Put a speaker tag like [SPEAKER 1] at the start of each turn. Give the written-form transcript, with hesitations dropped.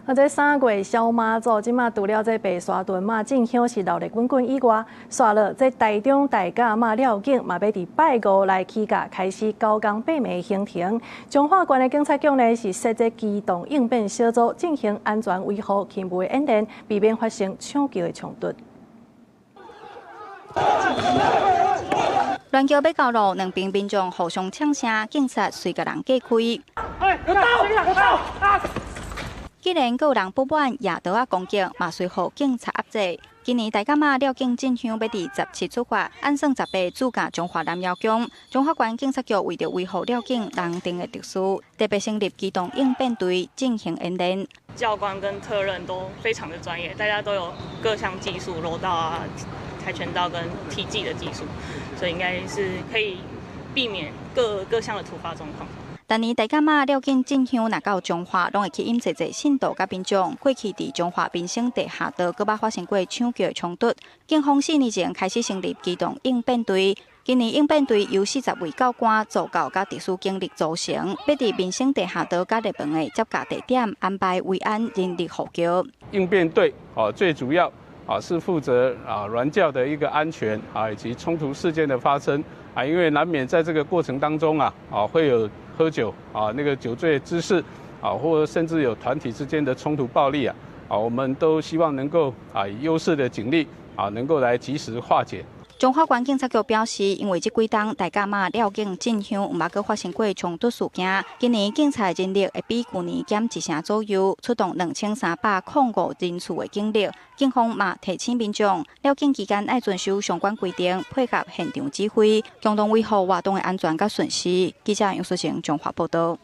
[SPEAKER 1] 這3月小媽祖，即馬除了這白沙屯馬進香是鬧熱滾滾以外，刷了這台中大甲媽料景嘛要佇拜五來起駕，開始9天8暝行程。彰化縣的警察局呢是設置機動應變小組進行安全維護勤務演練，避免發生搶救的衝突。亂叫要交路，兩邊民眾互相搶聲，警察隨個人隔開。有刀！既然有人不滿，拿刀啊攻擊，嘛隨後警察壓制。今年大甲媽料景進香要佇17出發，按算18駐駕中華南瑤宮。彰化縣警察局為着維護料景人定的特殊，特別成立機動應變隊進行演練。
[SPEAKER 2] 教官跟特任都非常的專業，大家都有各項技術，柔道啊、跆拳道跟踢技的技術，所以應該是可以避免各項的突發狀況。但年大甲媽料景進香，若到彰化，攏會吸引儕信徒甲民眾。過去佇彰化民生地下道，閣捌發生過搶救衝突。警方4年前開始成立機動應變隊，今年應變隊由40位教官、助教甲特殊警力組成，要佇民生地下道甲熱門的接駕地點安排維安人力護橋。應變隊最主要是負責鑾轎的一個安全以及衝突事件的發生因為難免在這個過程當中會有喝酒那個酒醉滋事或者甚至有團體之間的衝突暴力我們都希望能夠以優勢的警力能夠來及時化解。彰化縣警察局表示，因為這幾天大甲媽料景進香，毋捌閣發生過衝突事件。今年警察人力會比去年減1成左右，出動2305人次的警力。警方嘛提醒民眾，料景期間愛遵守相關規定，配合現場指揮，共同維護活動的安全甲順序。記者楊淑成彰化報道。